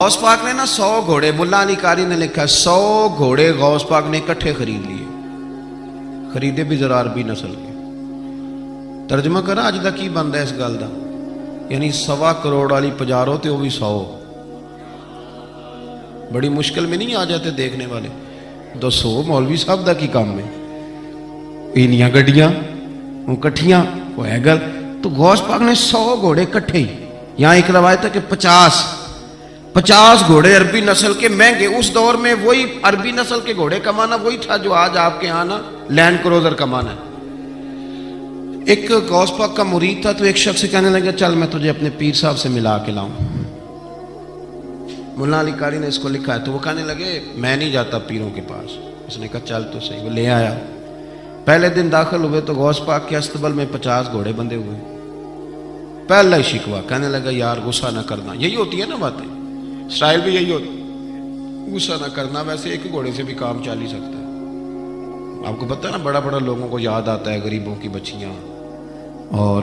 गौस पाक ने ना 100 घोड़े, मुल्ला अली कारी ने लिखा 100 घोड़े गौस पाक ने इकट्ठे खरीद लिए, खरीदे भी जरा अरबी नस्ल के। तर्जमा करा अज तक की बनता इस गल का, यानी 1.25 करोड़ वाली पजारो तो वह भी 100। बड़ी मुश्किल में नहीं आ जाते देखने वाले। दसो मौलवी साहब का की काम है, इनिया गड्डियां कट्ठियां वो है गल। तो गौस पाक ने 100 घोड़े इकट्ठे ही, यहाँ एक रवायत है कि 50 घोड़े अरबी नस्ल के महंगे। उस दौर में वही अरबी नस्ल के घोड़े कमाना वही था जो आज आपके यहाँ ना लैंड क्रूजर कमाना है। एक गौस पाक का मुरीद था, तो एक शख्स से कहने लगा चल मैं तुझे अपने पीर साहब से मिला के लाऊं। मुल्ला अली कारी ने इसको लिखा है। तो वो कहने लगे मैं नहीं जाता पीरों के पास। उसने कहा चल तो सही। वो ले आया। पहले दिन दाखिल हुए तो गौस पाक के अस्तबल में 50 घोड़े बंधे हुए। पहला ही शिकवा, कहने लगा यार गुस्सा ना करना। यही होती है ना बातें, स्टाइल भी यही होती, गुस्सा ना करना। वैसे एक घोड़े से भी काम चल ही सकता है। आपको पता है ना, बड़ा बड़ा लोगों को याद आता है गरीबों की बच्चियां और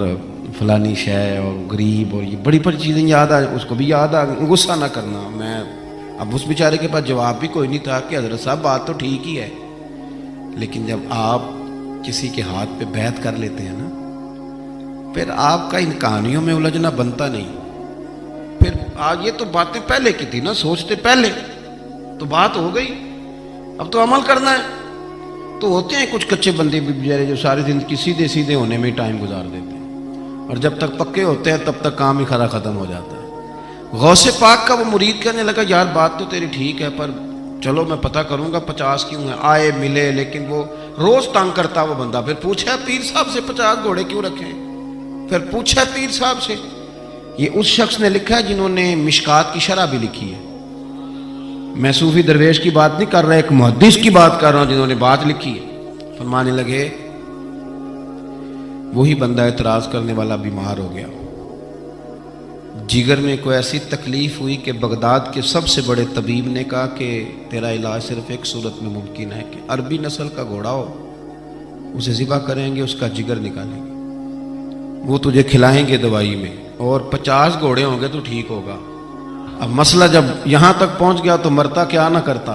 फलानी शय और गरीब और ये बड़ी बड़ी चीज़ें याद आ, उसको भी याद आ। गुस्सा ना करना। मैं अब उस बेचारे के पास जवाब भी कोई नहीं था कि हजरत साहब बात तो ठीक ही है, लेकिन जब आप किसी के हाथ पे बैत कर लेते हैं ना, फिर आपका इन कहानियों में उलझना बनता नहीं। फिर आज ये तो बातें पहले की थी ना, सोचते पहले तो बात हो गई, अब तो अमल करना है। तो होते हैं कुछ कच्चे बंदे भी बेचारे जो सारी जिंदगी सीधे सीधे होने में ही टाइम गुजार देते हैं, और जब तक पक्के होते हैं तब तक काम ही खरा खत्म हो जाता है। गौसे पाक का वो मुरीद कहने लगा यार बात तो तेरी ठीक है, पर चलो मैं पता करूंगा 50 क्यों है। आए मिले, लेकिन वो रोज तंग करता वो बंदा। फिर पूछा पीर साहब से 50 घोड़े क्यों रखे। फिर पूछा पीर साहब से। ये उस शख्स ने लिखा है जिन्होंने मिशकात की शरह भी लिखी है। मैं सूफी दरवेश की बात नहीं कर रहा, एक मुहद्दिस की बात कर रहा हूं जिन्होंने बात लिखी है। फरमाने लगे वही बंदा एतराज करने वाला बीमार हो गया, जिगर में कोई ऐसी तकलीफ हुई कि बगदाद के सबसे बड़े तबीब ने कहा कि तेरा इलाज सिर्फ एक सूरत में मुमकिन है कि अरबी नस्ल का घोड़ा हो, उसे ज़िबा करेंगे, उसका जिगर निकालेंगे, वो तुझे खिलाएंगे दवाई में, और 50 घोड़े होंगे तो ठीक होगा। अब मसला जब यहां तक पहुंच गया तो मरता क्या ना करता।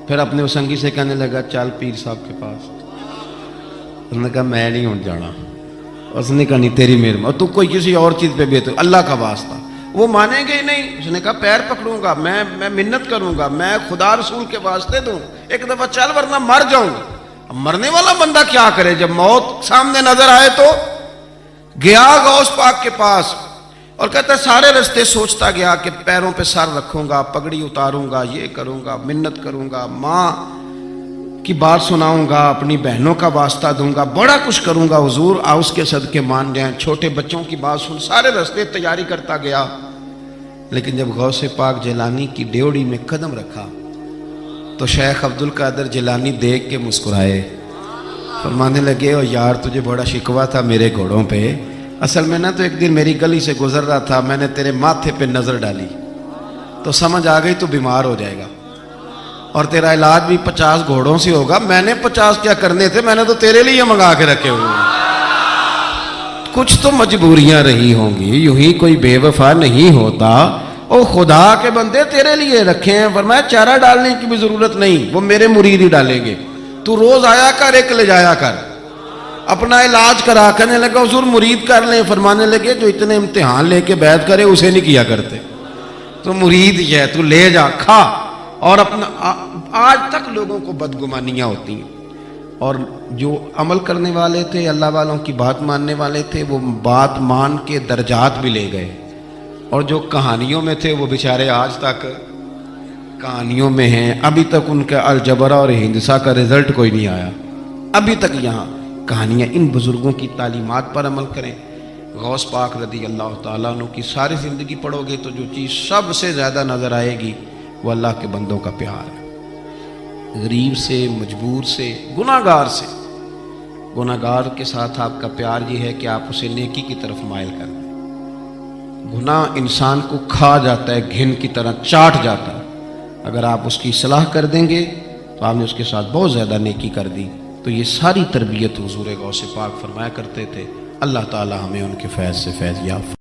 फिर अपने संगी से कहने लगा चल पीर साहब के पास। उसने कहा मैं नहीं उठ जाना। उसने कहा नहीं तेरी मेहरबानी, तू कोई किसी और चीज पे बेहतर, अल्लाह का वास्ता। वो मानेंगे ही नहीं। उसने कहा पैर पकड़ूंगा, मैं मिन्नत करूंगा, मैं खुदा रसूल के वास्ते दूं, एक दफा चल वरना मर जाऊंगा। अब मरने वाला बंदा क्या करे, जब मौत सामने नजर आए तो गया गौस पाक के पास और कहता सारे रास्ते सोचता गया कि पैरों पे सर रखूंगा, पगड़ी उतारूंगा, ये करूंगा, मिन्नत करूंगा, माँ की बात सुनाऊंगा, अपनी बहनों का वास्ता दूंगा, बड़ा कुछ करूंगा, हुजूर आ उसके सदके मान जाए, छोटे बच्चों की बात सुन। सारे रास्ते तैयारी करता गया, लेकिन जब गौसे पाक जिलानी की ड्योढ़ी में कदम रखा तो शेख अब्दुल कादिर जिलानी देख के मुस्कुराए। फरमाने लगे ओ यार तुझे बड़ा शिकवा था मेरे घोड़ों पे। असल में ना तो एक दिन मेरी गली से गुजर रहा था, मैंने तेरे माथे पे नजर डाली तो समझ आ गई तू बीमार हो जाएगा, और तेरा इलाज भी 50 घोड़ों से होगा। मैंने 50 क्या करने थे, मैंने तो तेरे लिए मंगा के रखे हुए। कुछ तो मजबूरियां रही होंगी, यूं ही कोई बेवफा नहीं होता। ओ खुदा के बंदे तेरे लिए रखे हैं, फरमाया चारा डालने की भी जरूरत नहीं, वो मेरे मुरीद ही डालेंगे। तू रोज आया कर, एक ले जाया कर, अपना इलाज करा। करने लगा हुजूर मुरीद कर ले। फरमाने लगे जो इतने इम्तिहान लेके बैत करे उसे नहीं किया करते, तो मुरीद ही है, तू ले जा खा। और अपना आज तक लोगों को बदगुमानियां होती हैं, और जो अमल करने वाले थे, अल्लाह वालों की बात मानने वाले थे, वो बात मान के दर्जात भी ले गए, और जो कहानियों में थे वो बेचारे आज तक कहानियों में हैं। अभी तक उनका अलजबरा और हिंदसा का रिजल्ट कोई नहीं आया। अभी तक यहाँ कहानियाँ। इन बुजुर्गों की तालीमात पर अमल करें। गौस पाक रदी अल्लाह ताला अन्हु की सारी ज़िंदगी पढ़ोगे तो जो चीज़ सबसे ज़्यादा नज़र आएगी वो अल्लाह के बंदों का प्यार है। गरीब से, मजबूर से, गुनाहगार से। गुनाहगार के साथ आपका प्यार ये है कि आप उसे नेकी की तरफ माइल कर दें। गुनाह इंसान को खा जाता है, घिन की तरह चाट जाता है। अगर आप उसकी सलाह कर देंगे तो आपने उसके साथ बहुत ज़्यादा नेकी कर दी। तो ये सारी तरबियत हुजूर गौसे पाक फरमाया करते थे। अल्लाह ताला हमें उनके फैज़ से फैज़ याफ़